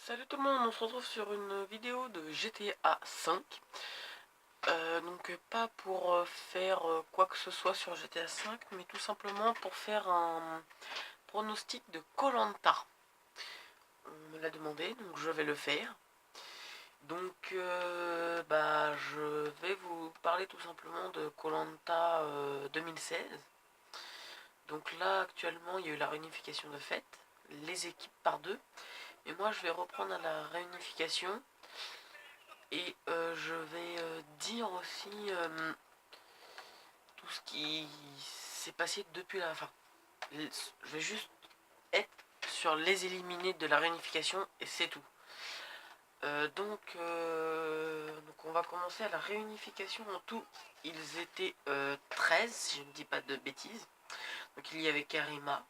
Salut tout le monde, on se retrouve sur une vidéo de GTA 5. Donc pas pour faire quoi que ce soit sur GTA 5, mais tout simplement pour faire un pronostic de koh. On me l'a demandé, donc je vais le faire. Donc je vais vous parler tout simplement de koh 2016. Donc là actuellement il y a eu la réunification de fait, les équipes par deux. Et moi je vais reprendre à la réunification. Et je vais dire aussi tout ce qui s'est passé depuis la fin. Je vais juste être sur les éliminés de la réunification et c'est tout. Donc on va commencer à la réunification. En tout, ils étaient 13, si je ne dis pas de bêtises. Donc il y avait Karima,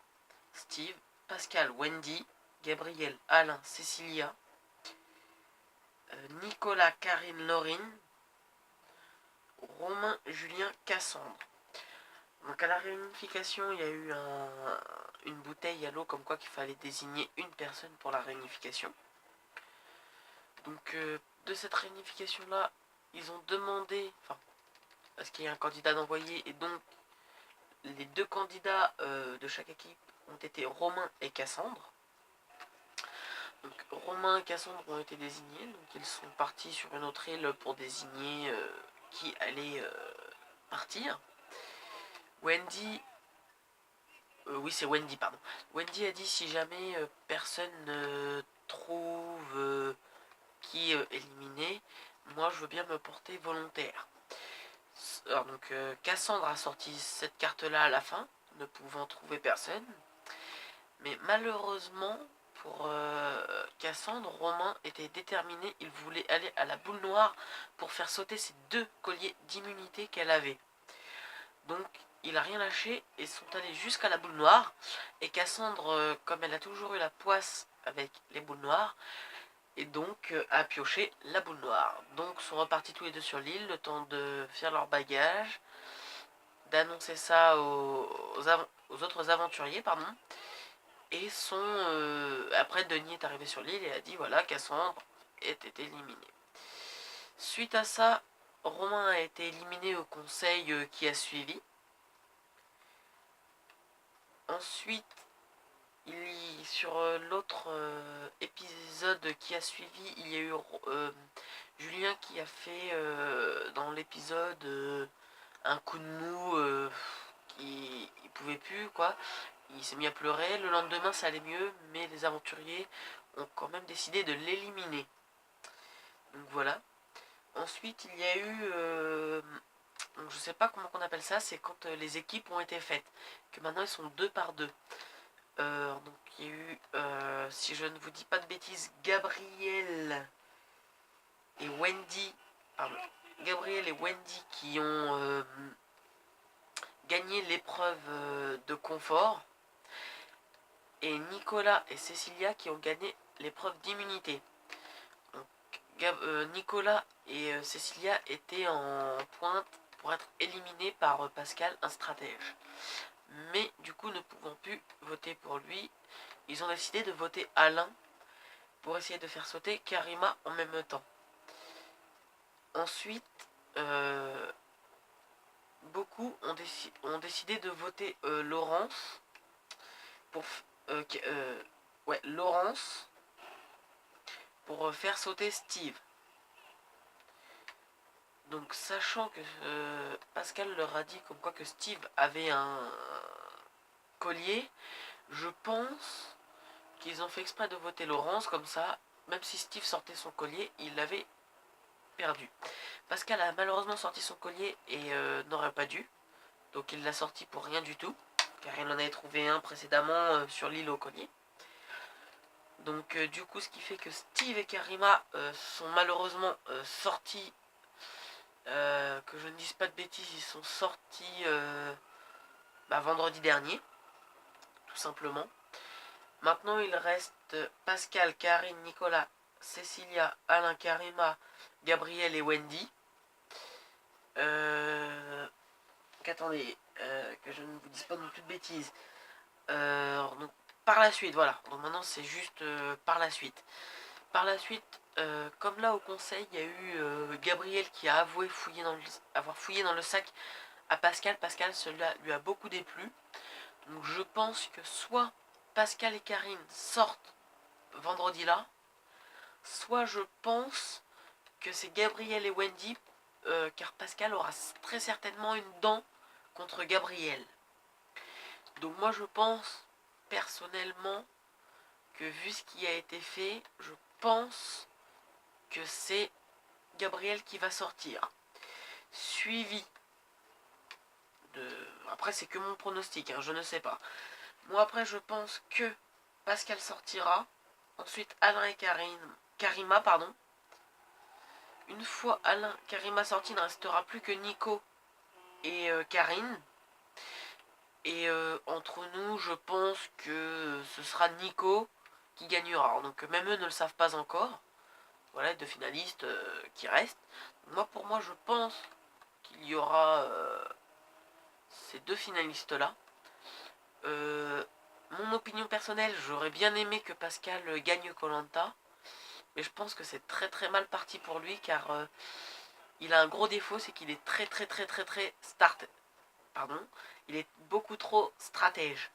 Steve, Pascal, Wendy, Gabriel, Alain, Cécilia, Nicolas, Karine, Laurine, Romain, Julien, Cassandre. Donc à la réunification, il y a eu une bouteille à l'eau comme quoi qu'il fallait désigner une personne pour la réunification. Donc de cette réunification là, ils ont demandé, à ce qu'il y ait un candidat d'envoyé, et donc les deux candidats de chaque équipe ont été Romain et Cassandre. Donc Romain et Cassandre ont été désignés, donc ils sont partis sur une autre île pour désigner qui allait partir. Wendy, oui c'est Wendy, pardon. Wendy a dit si jamais personne ne trouve qui est éliminé, moi je veux bien me porter volontaire. Alors donc Cassandre a sorti cette carte là à la fin, ne pouvant trouver personne. Mais malheureusement pour Cassandre, Romain était déterminé, il voulait aller à la boule noire pour faire sauter ces deux colliers d'immunité qu'elle avait. Donc il a rien lâché et sont allés jusqu'à la boule noire. Et Cassandre, comme elle a toujours eu la poisse avec les boules noires, et donc a pioché la boule noire. Donc sont repartis tous les deux sur l'île, le temps de faire leur bagage, d'annoncer ça aux autres aventuriers, pardon. Et après Denis est arrivé sur l'île et a dit voilà, Cassandre était éliminé. Suite à ça, Romain a été éliminé au conseil qui a suivi. Ensuite, sur l'autre épisode qui a suivi, il y a eu Julien qui a fait dans l'épisode un coup de mou, qui il pouvait plus quoi. Il s'est mis à pleurer. Le lendemain ça allait mieux, mais les aventuriers ont quand même décidé de l'éliminer. Donc voilà. Ensuite il y a eu donc, je sais pas comment on appelle ça, c'est quand les équipes ont été faites, que maintenant ils sont deux par deux. Donc il y a eu, si je ne vous dis pas de bêtises, Gabriel et Wendy, qui ont gagné l'épreuve de confort, et Nicolas et Cécilia qui ont gagné l'épreuve d'immunité. Nicolas et Cécilia étaient en pointe pour être éliminés par Pascal, un stratège. Mais du coup, ne pouvant plus voter pour lui, ils ont décidé de voter Alain pour essayer de faire sauter Karima en même temps. Ensuite, beaucoup ont décidé de voter Laurence pour Laurence pour faire sauter Steve. Donc sachant que Pascal leur a dit comme quoi que Steve avait un collier, je pense qu'ils ont fait exprès de voter Laurence, comme ça, même si Steve sortait son collier, il l'avait perdu. Pascal a malheureusement sorti son collier et n'aurait pas dû, donc il l'a sorti pour rien du tout, car il en avait trouvé un précédemment sur l'île au collier. Donc du coup ce qui fait que Steve et Karima sont malheureusement sortis, que je ne dise pas de bêtises, ils sont sortis vendredi dernier, tout simplement. Maintenant il reste Pascal, Karine, Nicolas, Cécilia, Alain, Karima, Gabriel et Wendy. Qu'attendez, que je ne vous dise pas non plus de bêtises. Donc par la suite, voilà. Donc maintenant c'est juste par la suite. Par la suite, comme là au conseil, il y a eu Gabriel qui a avoué avoir fouillé dans le sac à Pascal. Pascal, cela lui a beaucoup déplu. Donc je pense que soit Pascal et Karine sortent vendredi là, soit je pense que c'est Gabriel et Wendy, car Pascal aura très certainement une dent contre Gabriel. Donc moi je pense personnellement que vu ce qui a été fait, je pense que c'est Gabriel qui va sortir. Suivi de... Après c'est que mon pronostic, hein, je ne sais pas. Moi après je pense que Pascal sortira. Ensuite Alain et Karima, pardon. Une fois Alain, Karima sorti, il ne restera plus que Nico et Karine. Et entre nous, je pense que ce sera Nico qui gagnera. Donc même eux ne le savent pas encore. Voilà, deux finalistes qui restent. Pour moi, je pense qu'il y aura ces deux finalistes-là. Mon opinion personnelle, j'aurais bien aimé que Pascal gagne Koh-Lanta. Mais je pense que c'est très très mal parti pour lui car il a un gros défaut, c'est qu'il est très pardon. Il est beaucoup trop stratège.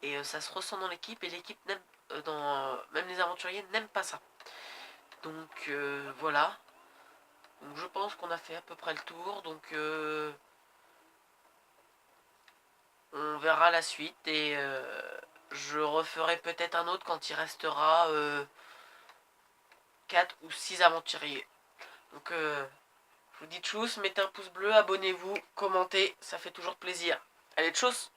Et ça se ressent dans l'équipe et l'équipe n'aime même les aventuriers n'aiment pas ça. Donc voilà. Donc je pense qu'on a fait à peu près le tour. Donc on verra la suite et je referai peut-être un autre quand il restera 4 ou 6 aventuriers. Donc je vous dis tchuss, mettez un pouce bleu, abonnez-vous, commentez, ça fait toujours plaisir. Allez tchuss!